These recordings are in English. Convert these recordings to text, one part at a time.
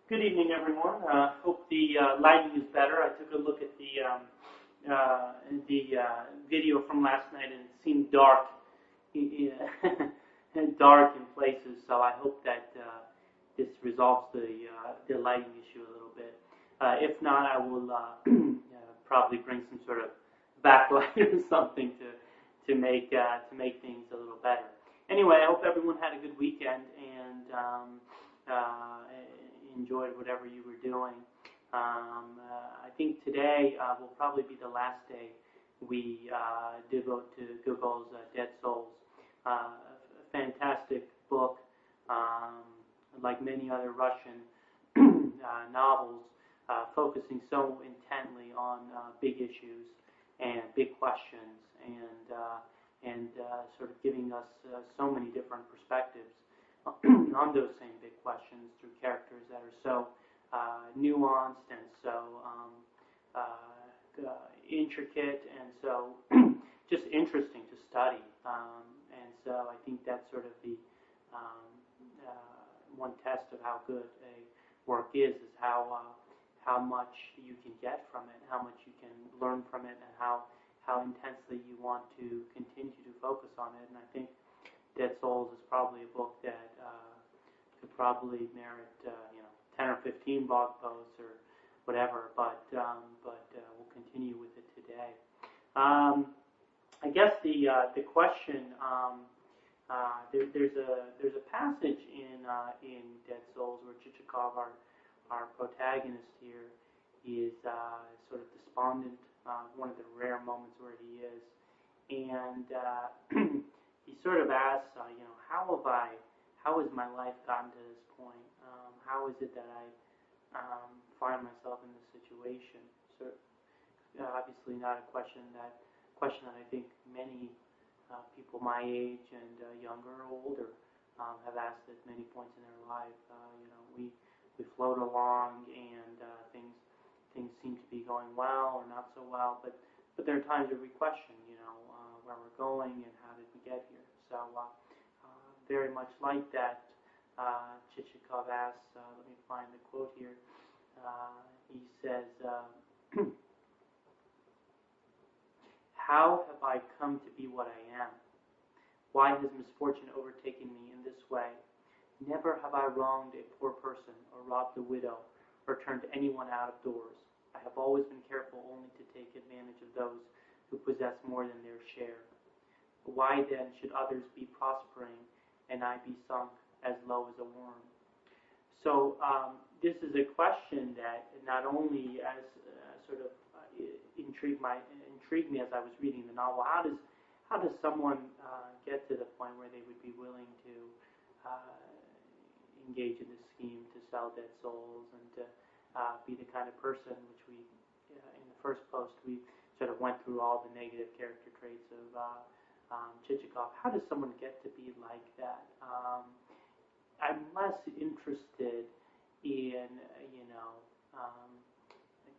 Good evening, everyone. Hope the lighting is better. I took a look at the video from last night, and it seemed dark, dark in places. So I hope that this resolves the lighting issue a little bit. If not, I will probably bring some sort of backlight or something to make things a little better. Anyway, I hope everyone had a good weekend and enjoyed whatever you were doing. I think today will probably be the last day we devote to Gogol's Dead Souls. A fantastic book, like many other Russian novels, focusing so intently on big issues and big questions, and sort of giving us so many different perspectives on those same big questions through characters that are so nuanced and so intricate and so just interesting to study. And so I think that's sort of the one test of how good a work is how much you can get from it, how much you can learn from it, and how intensely you want to continue to focus on it. And I think Dead Souls is probably a book that could probably merit 10 or 15 blog posts or whatever, but we'll continue with it today. I guess the question, there's a passage in Dead Souls where Chichikov, our protagonist here, is sort of despondent. One of the rare moments where he is, and he sort of asks, how has my life gotten to this point? How is it that I find myself in this situation? So, obviously, not a question that I think many people my age and younger or older have asked at many points in their life. We float along, and things seem to be going well or not so well, but there are times where we question, where we're going and how did we get here. So very much like that, Chichikov asks, let me find the quote here, he says, how have I come to be what I am? Why has misfortune overtaken me in this way? Never have I wronged a poor person or robbed a widow or turned anyone out of doors. I have always been careful only to take advantage of those who possess more than their share. Why then should others be prospering and I be sunk as low as a worm? So this is a question that not only as sort of intrigued me as I was reading the novel. How does someone get to the point where they would be willing to engage in this scheme to sell dead souls and to be the kind of person which we, in the first post, we sort of went through all the negative character traits of Chichikov. How does someone get to be like that? I'm less interested in,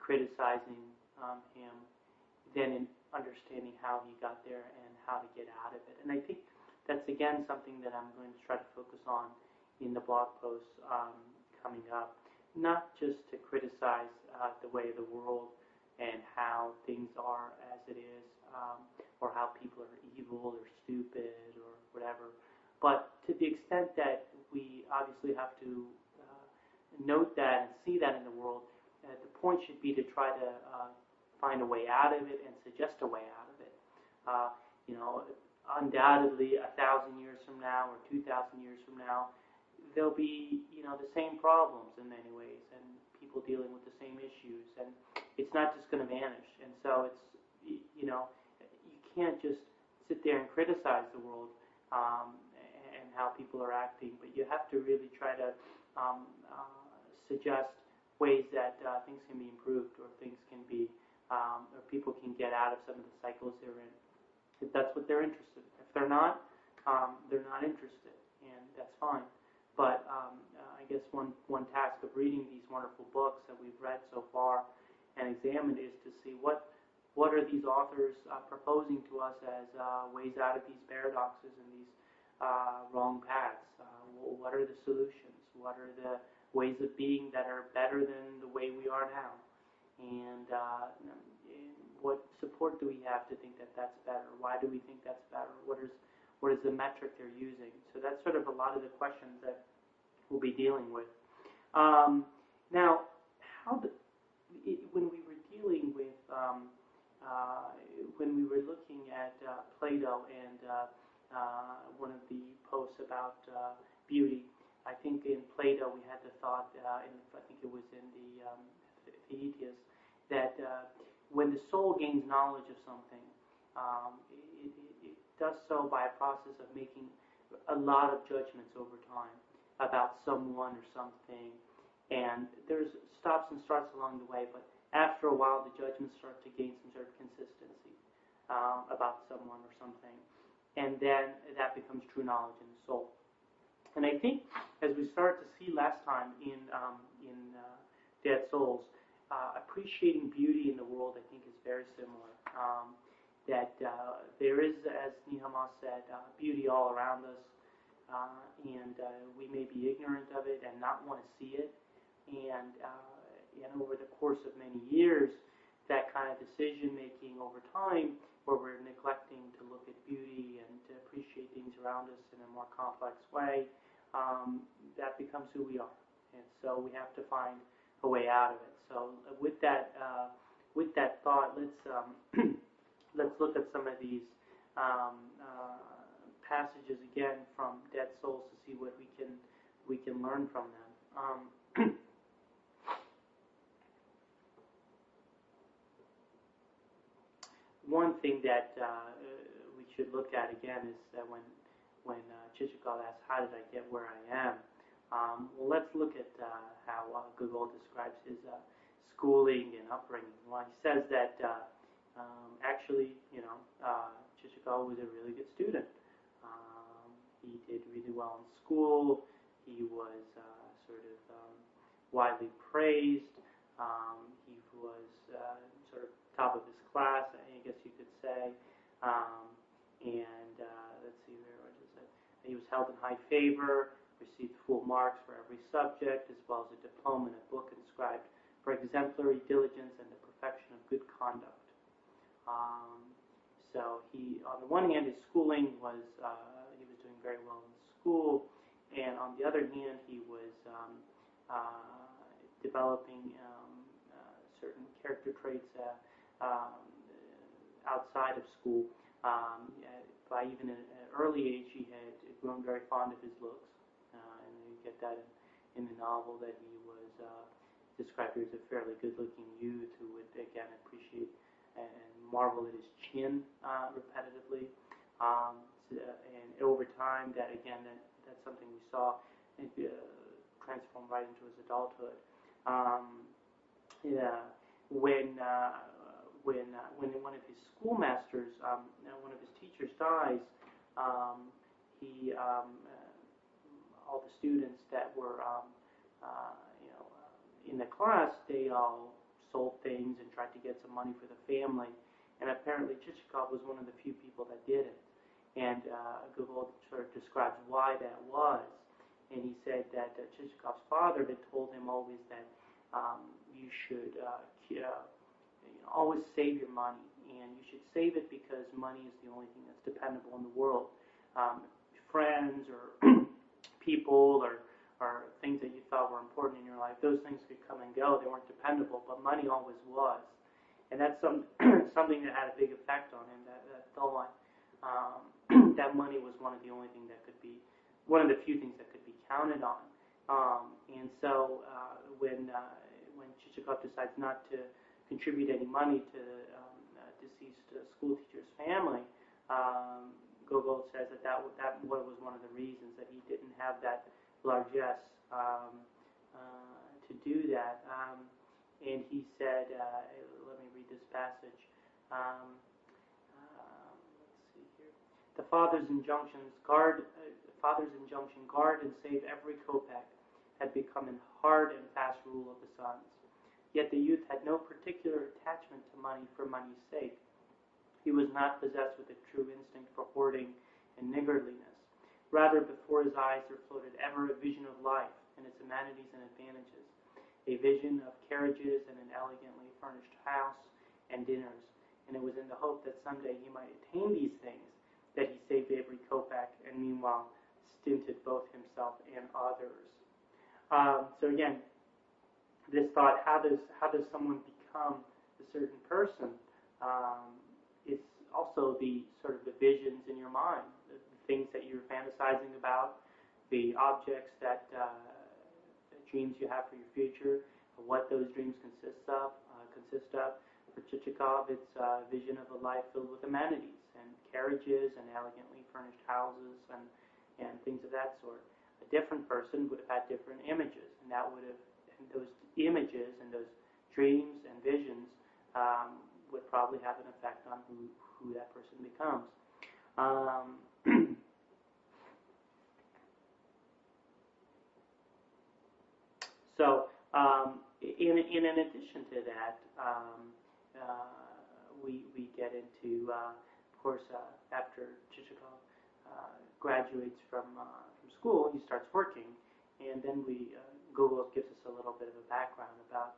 criticizing him than in understanding how he got there and how to get out of it. And I think that's, again, something that I'm going to try to focus on in the blog posts coming up. Not just to criticize the way of the world and how things are as it is, or how people are evil or stupid or whatever, but to the extent that we obviously have to note that and see that in the world, the point should be to try to find a way out of it and suggest a way out of it. Undoubtedly, 1,000 years from now or 2,000 years from now, there'll be, the same problems in many ways, and people dealing with the same issues, and it's not just going to vanish. And so it's, you can't just sit there and criticize the world and how people are acting, but you have to really try to suggest ways that things can be improved, or things can be, or people can get out of some of the cycles they're in, if that's what they're interested in. If they're not interested, and that's fine. But I guess one task of reading these wonderful books that we've read so far and examined is to see what are these authors proposing to us as ways out of these paradoxes and these wrong paths. What are the solutions? What are the ways of being that are better than the way we are now. And what support do we have to think that that's better? Why do we think that's better? What is the metric they're using? So that's sort of a lot of the questions that we'll be dealing with. Now, when we were dealing with, when we were looking at Plato and one of the posts about beauty, I think in Plato we had the thought, I think it was in the Theaetetus, that when the soul gains knowledge of something, it does so by a process of making a lot of judgments over time about someone or something, and there's stops and starts along the way, but after a while the judgments start to gain some sort of consistency about someone or something, and then that becomes true knowledge in the soul. And I think, as we started to see last time in Dead Souls, appreciating beauty in the world, I think, is very similar. That there is, as Nehemiah said, beauty all around us, and we may be ignorant of it and not want to see it. And over the course of many years, that kind of decision-making over time, where we're neglecting to look at beauty and to appreciate things around us in a more complex way, that becomes who we are. And so we have to find a way out of it. So with that thought, let's look at some of these passages again from Dead Souls to see what we can learn from them. One thing that we should look at again is that when Chichikov asks, "How did I get where I am?" Well, let's look at how gogol describes his schooling and upbringing. Well, he says that actually, Chichikov was a really good student. He did really well in school. He was widely praised. He was sort of top of his class, I guess you could say. Let's see, where was it? He was held in high favor, received full marks for every subject, as well as a diploma and a book inscribed for exemplary diligence and the perfection of good conduct. So he, on the one hand, his schooling was, he was doing very well in school, and on the other hand, he was developing certain character traits outside of school. By even an early age, he had grown very fond of his looks, and you get that in the novel that he was described here as a fairly good-looking youth who would again appreciate and marvel at his chin repetitively. And over time, that's something we saw transform right into his adulthood. When one of his schoolmasters, one of his teachers dies, all the students that were in the class, they all sold things and tried to get some money for the family. And apparently Chichikov was one of the few people that did it. And Gogol sort of describes why that was. And he said that Chichikov's father had told him always that you should always save your money. And you should save it because money is the only thing that's dependable in the world. Friends or people or things that you thought were important in your life, those things could come and go. They weren't dependable, but money always was. And that's something that had a big effect on him, that thought that money was one of the only things that could be, one of the few things that could be counted on. And so when Chichikov decides not to contribute any money to deceased school teacher's family, Gogol says that was one of the reasons that he didn't have that largesse to do that. And he said, let me read this passage. Let's see here. The father's injunction, guard and save every kopeck, had become a hard and fast rule of the sons. Yet the youth had no particular attachment to money for money's sake. He was not possessed with a true instinct for hoarding and niggardliness. Rather, before his eyes there floated ever a vision of life and its amenities and advantages, a vision of carriages and an elegantly furnished house and dinners, and it was in the hope that someday he might attain these things that he saved every kopeck and meanwhile stinted both himself and others. So again, this thought, how does someone become a certain person? It's also the sort of the visions in your mind, the things that you're fantasizing about, the objects that the dreams you have for your future, what those dreams consist of. For Chichikov, it's a vision of a life filled with amenities and carriages and elegantly furnished houses and things of that sort. A different person would have had different images, and those images and those dreams and visions would probably have an effect on who that person becomes. So, in addition to that, we get into, of course, after Chichikov graduates from school, he starts working, and then Gogol gives us a little bit of a background about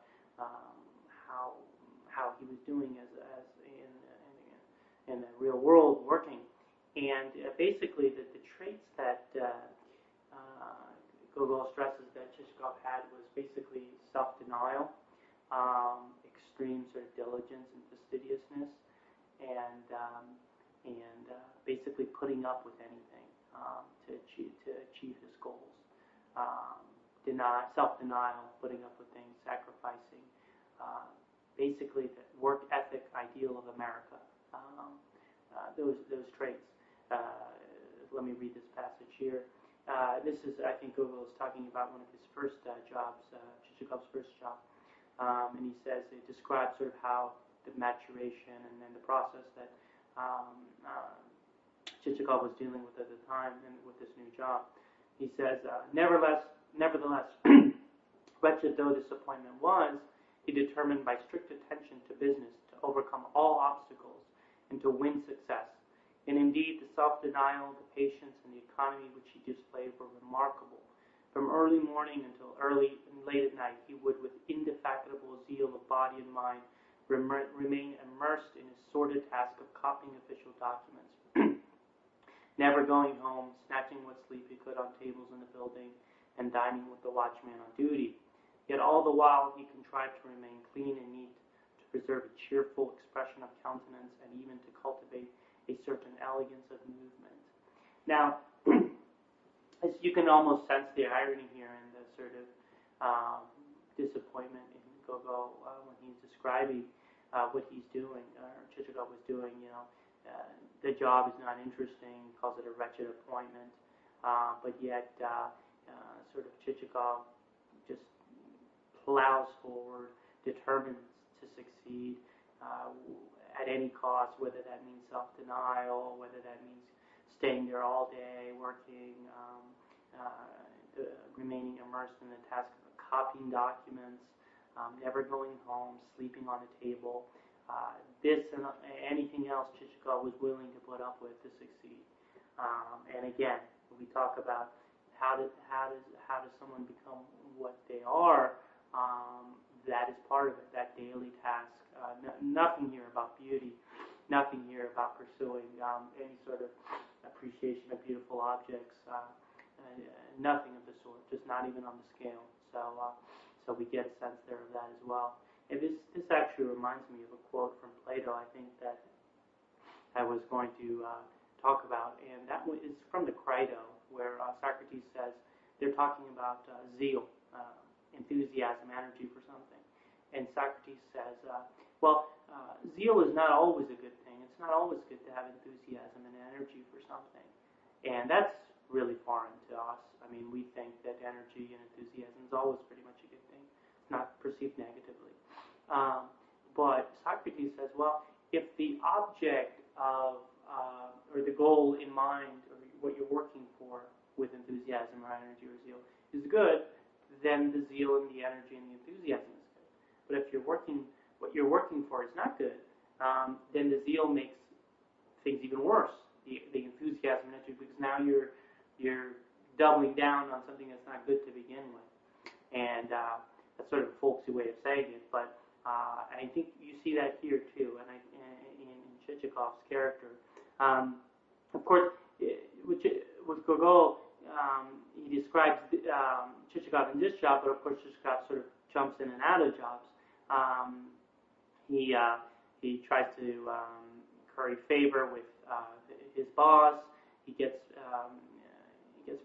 how he was doing as in the real world working, and basically the traits that Gogol stresses that Chichikov had was basically self-denial, extreme sort of diligence and fastidiousness, and basically putting up with anything to achieve his goals. Self-denial, putting up with things, sacrificing. Basically, the work ethic ideal of America. Those traits. Let me read this passage here. This is, I think, Gogol is talking about one of his first jobs, Chichikov's first job, and he says it describes sort of how the maturation and then the process that Chichikov was dealing with at the time and with this new job. He says, nevertheless, wretched though this appointment was, he determined by strict attention to business to overcome all obstacles and to win success. And indeed, the self-denial, the patience, and the economy which he displayed were remarkable. From early morning until early and late at night, he would, with indefatigable zeal of body and mind, remain immersed in his sordid task of copying official documents, never going home, snatching what sleep he could on tables in the building, and dining with the watchman on duty. Yet all the while he contrived to remain clean and neat, to preserve a cheerful expression of countenance, and even to cultivate a certain elegance of movement. Now, as you can almost sense the irony here in the sort of disappointment in Gogol when he's describing what he's doing, or Chichikov was doing. The job is not interesting. He calls it a wretched appointment, but yet sort of Chichikov just plows forward, determined to succeed at any cost, whether that means self-denial, whether that means staying there all day, working, remaining immersed in the task of copying documents, never going home, sleeping on a table. This and anything else Chichikov was willing to put up with to succeed. And again, when we talk about how does someone become what they are, that is part of it, that daily task. Nothing here about beauty, nothing here about pursuing any sort of appreciation of beautiful objects, nothing of the sort, just not even on the scale. So we get a sense there of that as well. And this actually reminds me of a quote from Plato, I think, that I was going to talk about, and that is from the Crito, where Socrates says, they're talking about zeal, enthusiasm, energy for something. And Socrates says, zeal is not always a good thing. It's not always good to have enthusiasm and energy for something. And that's really foreign to us. I mean, we think that energy and enthusiasm is always pretty much a good thing. It's not perceived negatively. But Socrates says, if the object of, or the goal in mind, or what you're working for with enthusiasm or energy or zeal is good, then the zeal and the energy and the enthusiasm is good. But if what you're working for is not good, then the zeal makes things even worse. The enthusiasm and energy, because now you're doubling down on something that's not good to begin with. And that's sort of a folksy way of saying it, but I think you see that here too, and in Chichikov's character. Of course, with Gogol, he describes Chichikov in this job, but of course Chichikov sort of jumps in and out of jobs. He tries to curry favor with his boss. He gets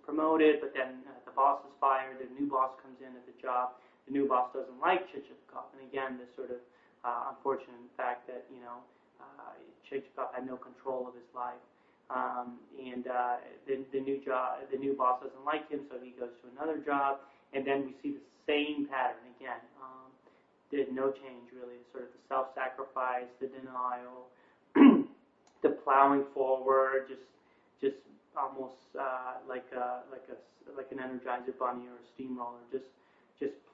promoted, but then the boss is fired. A new boss comes in at the job. The new boss doesn't like Chichikov, and again, this sort of unfortunate fact that Chichikov had no control of his life. And the new boss doesn't like him, so he goes to another job, and then we see the same pattern again. There's no change really. Sort of the self-sacrifice, the denial, the plowing forward, just almost like an Energizer bunny or a steamroller, just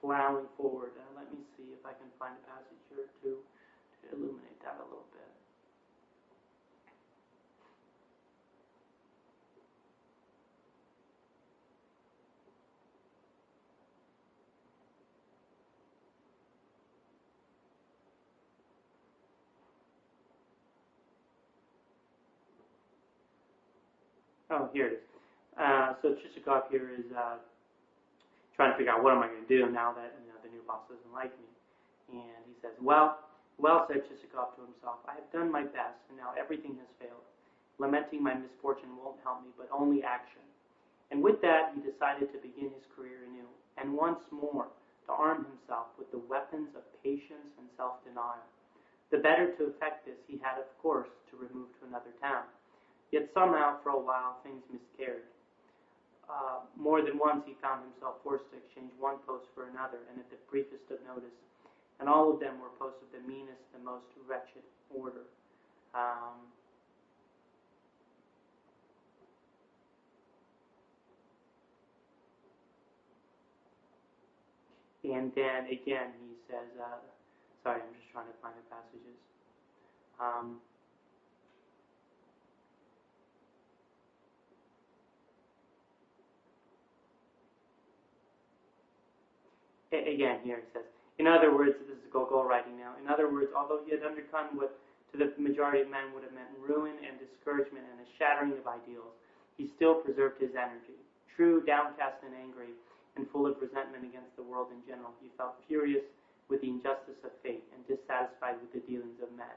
plowing forward. Let me see if I can find a passage here to illuminate that a little bit. Oh, here it is. So Chichikov here is trying to figure out what am I going to do now that the new boss doesn't like me. And he says, well, said Chichikov to himself, I have done my best, and now everything has failed. Lamenting my misfortune won't help me, but only action. And with that, he decided to begin his career anew, and once more to arm himself with the weapons of patience and self-denial. The better to effect this, he had, of course, to remove to another town. Yet somehow, for a while, things miscarried. More than once, he found himself forced to exchange one post for another, and at the briefest of notice. And all of them were posts of the meanest, the most wretched order. And then again, he says, sorry, I'm just trying to find the passages. Again, here it says, in other words, this is Gogol writing now, in other words, although he had undergone what to the majority of men would have meant ruin and discouragement and a shattering of ideals, he still preserved his energy. True, downcast and angry, and full of resentment against the world in general, he felt furious with the injustice of fate and dissatisfied with the dealings of men.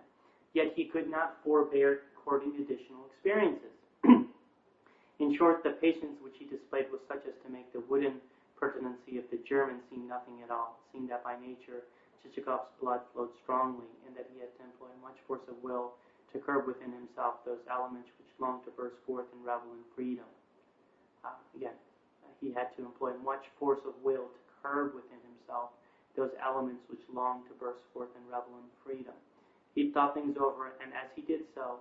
Yet he could not forbear courting additional experiences. In short, the patience which he displayed was such as to make the wooden pertinency of the German seem nothing at all, seeing that by nature Chichikov's blood flowed strongly, and that he had to employ much force of will to curb within himself those elements which longed to burst forth and revel in freedom. He had to employ much force of will to curb within himself those elements which longed to burst forth and revel in freedom. He thought things over, and as he did so,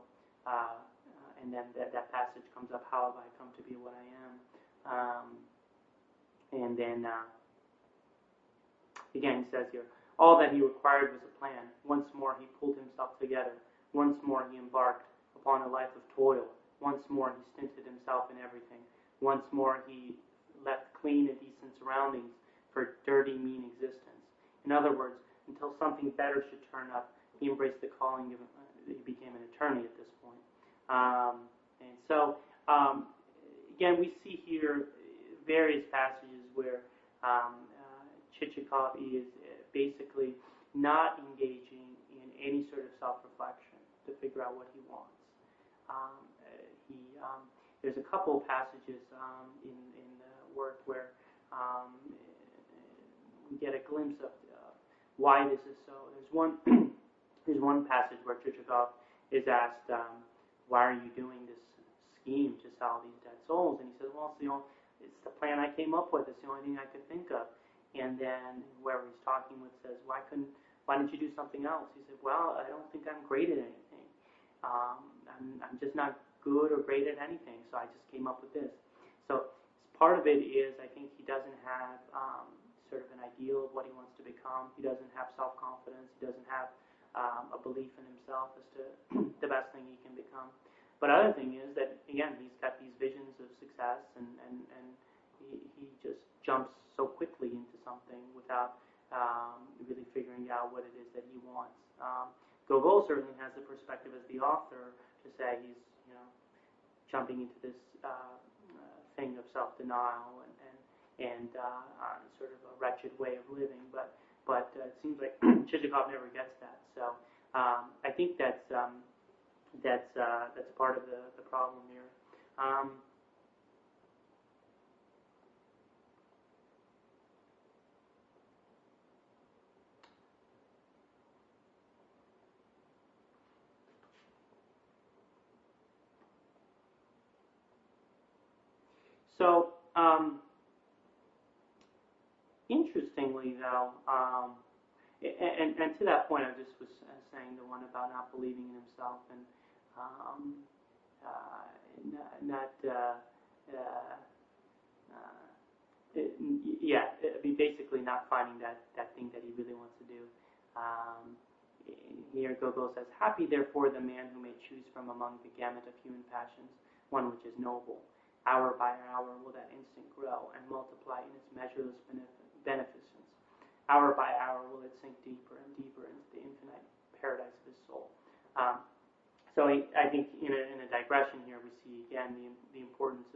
and then that passage comes up, how have I come to be what I am? And then, again, he says here, all that he required was a plan. Once more he pulled himself together. Once more he embarked upon a life of toil. Once more he stinted himself in everything. Once more he left clean and decent surroundings for dirty, mean existence. In other words, until something better should turn up, he embraced the calling of, he became an attorney at this point. And so, again, we see here various passages where Chichikov is basically not engaging in any sort of self-reflection to figure out what he wants. There's a couple of passages in the work where we get a glimpse of why this is so. There's one passage where Chichikov is asked, "Why are you doing this scheme to sell these dead souls?" And he says, "Well, it's the plan I came up with. It's the only thing I could think of." And then whoever he's talking with says, why didn't you do something else? He said, well, I don't think I'm great at anything. I'm just not good or great at anything, so I just came up with this. So part of it is I think he doesn't have sort of an ideal of what he wants to become. He doesn't have self-confidence. He doesn't have a belief in himself as to the best thing he can become. But other thing is that, again, he's got these visions of success, and he just jumps so quickly into something without really figuring out what it is that he wants. Gogol certainly has the perspective as the author to say he's jumping into this thing of self-denial and sort of a wretched way of living, but it seems like Chichikov never gets that. So I think that's part of the problem here. So interestingly, though, and to that point, I just was saying the one about not believing in himself and not basically not finding that thing that he really wants to do. Here Gogol says, "Happy, therefore, the man who may choose from among the gamut of human passions one which is noble. Hour by hour will that instinct grow and multiply in its measureless beneficence. Hour by hour will it sink deeper and deeper into the infinite paradise of his soul." So I think in a digression here, we see again the importance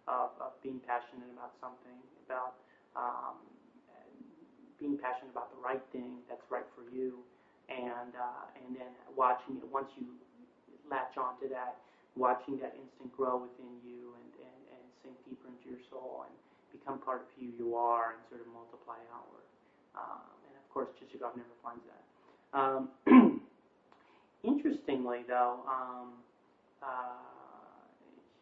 of being passionate about something, about being passionate about the right thing that's right for you, and then watching it once you latch onto that, watching that instinct grow within you and sink deeper into your soul and become part of who you are and sort of multiply outward. And of course, Chichikov never finds that. Interestingly, though,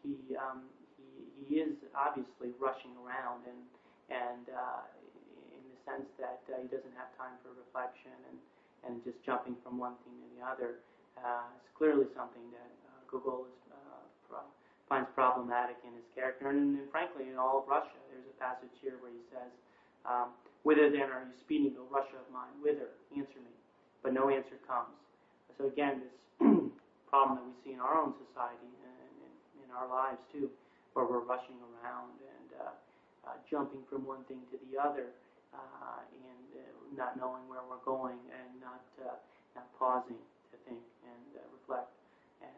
he is obviously rushing around and in the sense that he doesn't have time for reflection and just jumping from one thing to the other. It's clearly something that Gogol finds problematic in his character, and frankly in all of Russia. There's a passage here where he says, "Whither then are you speeding, O Russia of mine? Whither? Answer me." But no answer comes. So again, this problem that we see in our own society and in our lives too, where we're rushing around and jumping from one thing to the other, and not knowing where we're going, and not pausing to think and reflect and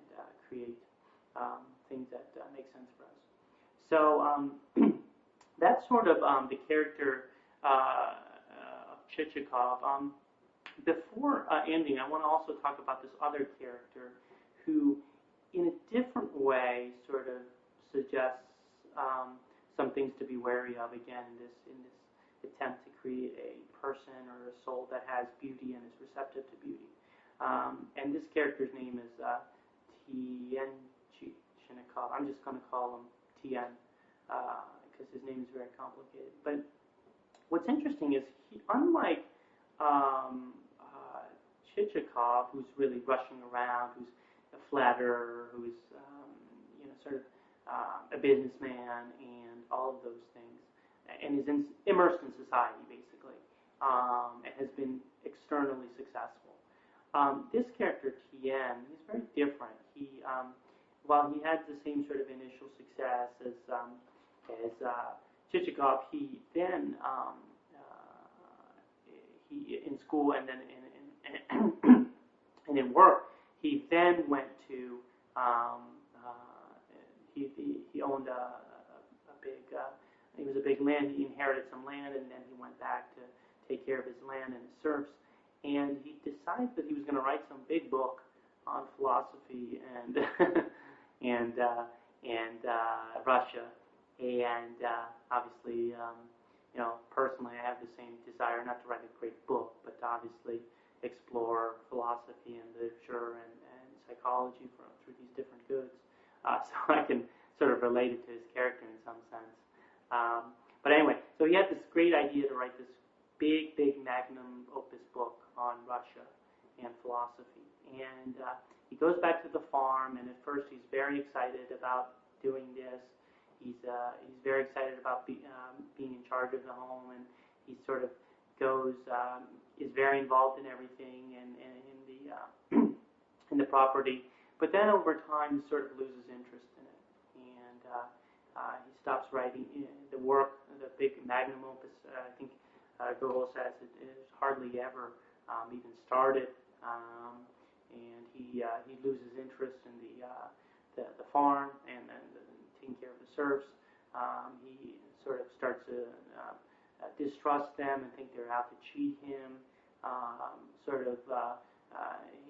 create things that make sense for us. So that's sort of the character of Chichikov. Before ending, I want to also talk about this other character who, in a different way, sort of suggests some things to be wary of. Again, in this attempt to create a person or a soul that has beauty and is receptive to beauty. And this character's name is Tien Chichikov. I'm just going to call him Tien because his name is very complicated. But what's interesting is he, unlike Chichikov, who's really rushing around, who's a flatterer, who's sort of a businessman, and all of those things, and is immersed in society basically, and has been externally successful. This character Tien, he's very different. He, while he had the same sort of initial success as Chichikov, he then he in school and then and in work, he then went to he owned a big he was a big land. He inherited some land, and then he went back to take care of his land and his serfs. And he decided that he was going to write some big book on philosophy and Russia. And obviously, personally, I have the same desire, not to write a great book, but to obviously explore philosophy and literature and psychology through these different goods. So I can sort of relate it to his character in some sense. But anyway, so he had this great idea to write this big magnum opus book on Russia and philosophy. And he goes back to the farm, and at first he's very excited about doing this. He's very excited about being in charge of the home, and he sort of goes is very involved in everything and in the in the property. But then over time, he sort of loses interest in it, and he stops writing the work, the big magnum opus. I think Gogol says it is hardly ever even started, and he loses interest in the farm and taking care of the serfs. He sort of starts to distrust them and think they're out to cheat him.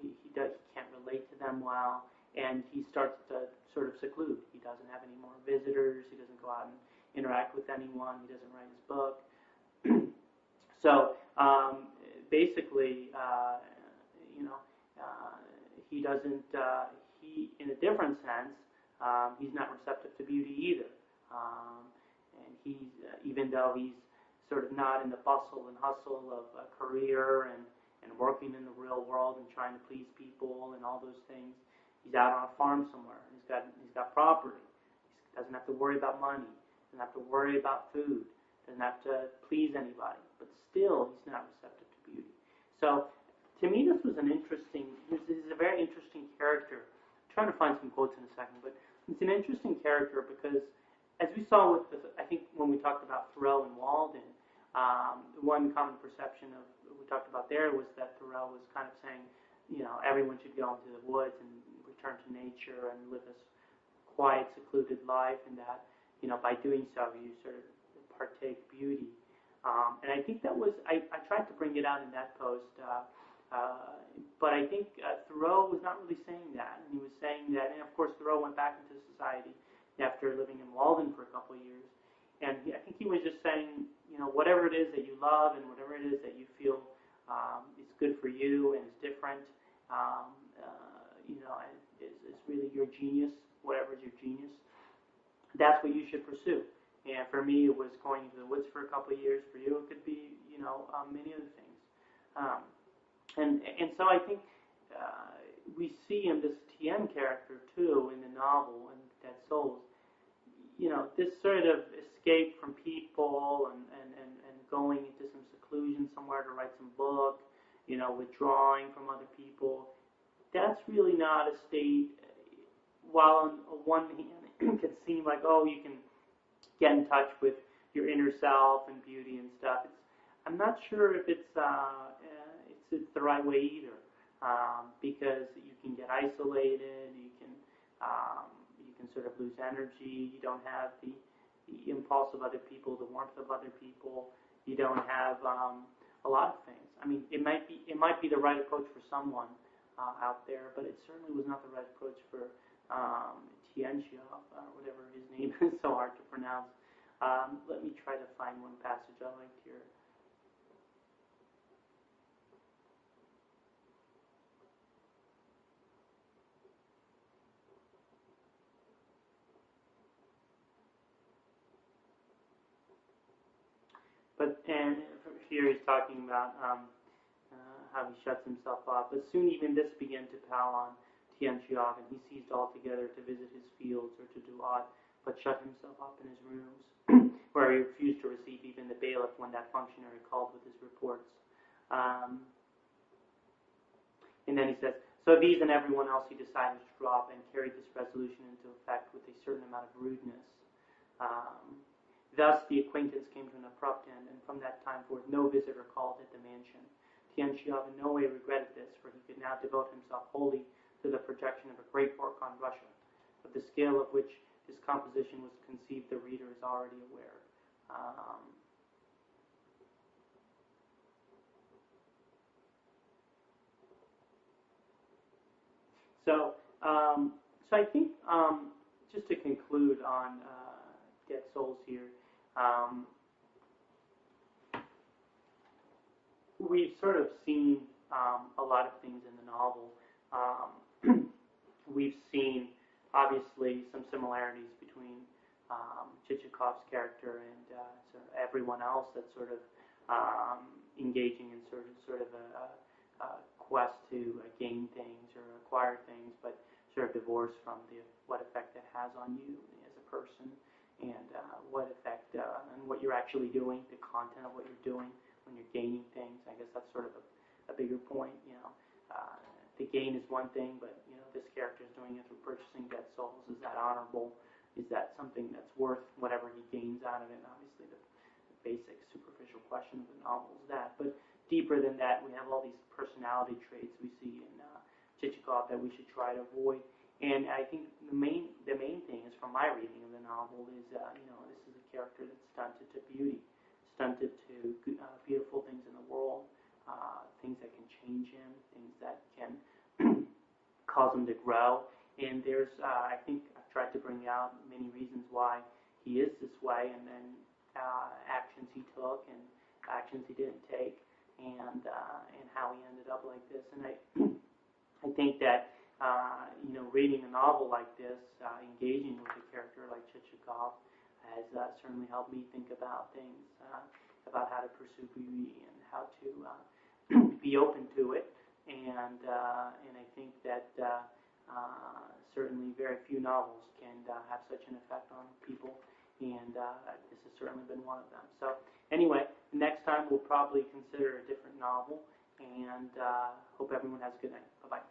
He can't relate to them well, and he starts to sort of seclude. He doesn't have any more visitors. He doesn't go out and interact with anyone. He doesn't write his book. So basically, he doesn't. He, in a different sense, he's not receptive to beauty either. And he's even though he's sort of not in the bustle and hustle of a career and working in the real world and trying to please people and all those things. He's out on a farm somewhere. He's got property. He doesn't have to worry about money. Doesn't have to worry about food. Doesn't have to please anybody. But still, he's not receptive to beauty. So, to me, this is a very interesting character. I'm trying to find some quotes in a second, but it's an interesting character because, as we saw with I think when we talked about Thoreau and Walden, one common perception of what we talked about there was that Thoreau was kind of saying, everyone should go into the woods and return to nature and live this quiet, secluded life, and that, by doing so, you sort of partake beauty. And I think that was, I tried to bring it out in that post, but I think Thoreau was not really saying that. And he was saying that, and of course Thoreau went back into society after living in Walden for a couple of years. And I think he was just saying, whatever it is that you love and whatever it is that you feel is good for you and is different, is really your genius, whatever is your genius, that's what you should pursue. And for me, it was going into the woods for a couple of years. For you, it could be, many other things. And so I think we see in this Tien character, too, in the novel, in Dead Souls, this sort of escape from people and going into some seclusion somewhere to write some book, withdrawing from other people. That's really not a state, while on one hand it can seem like, you can get in touch with your inner self and beauty and stuff. I'm not sure if it's the right way either, because you can get isolated, you can sort of lose energy, you don't have the impulse of other people, the warmth of other people, you don't have a lot of things. I mean, it might be the right approach for someone out there, but it certainly was not the right approach for Tien or whatever his name is, so hard to pronounce. Let me try to find one passage I liked here. And here he's talking about how he shuts himself off. But soon even this began to pall on Tien, and he ceased altogether to visit his fields or to do aught but shut himself up in his rooms, where he refused to receive even the bailiff when that functionary called with his reports. And then he says, so these and everyone else he decided to drop and carried this resolution into effect with a certain amount of rudeness. Thus the acquaintance came to an abrupt end, and from that time forth no visitor called at the mansion. Tien in no way regretted this, for he could now devote himself wholly to the projection of a great work on Russia, of the scale of which his composition was conceived the reader is already aware. So I think just to conclude on Dead Souls here, we've sort of seen a lot of things in the novel. We've seen, obviously, some similarities between Chichikov's character and sort of everyone else that's sort of engaging in sort of a quest to gain things or acquire things, but sort of divorced from what effect it has on you as a person, and what effect and what you're actually doing, the content of what you're doing when you're gaining things. I guess that's sort of a bigger point. The gain is one thing, but this character is doing it through purchasing Dead Souls. Is that honorable? Is that something that's worth whatever he gains out of it? And obviously, basic superficial question of the novel is that. But deeper than that, we have all these personality traits we see in Chichikov that we should try to avoid. And I think the main thing is, from my reading of the novel, is this is a character that's stunted to beauty, stunted to beautiful things in the world, things that can change him, things that can cause him to grow. And there's, I think, I've tried to bring out many reasons why he is this way, and then actions he took and actions he didn't take, and how he ended up like this. And I think that reading a novel like this, engaging with a character like Chichikov, has certainly helped me think about things, about how to pursue beauty and how to be open to it. And I think that certainly very few novels can have such an effect on people, and this has certainly been one of them. So anyway, next time we'll probably consider a different novel, and hope everyone has a good night. Bye-bye.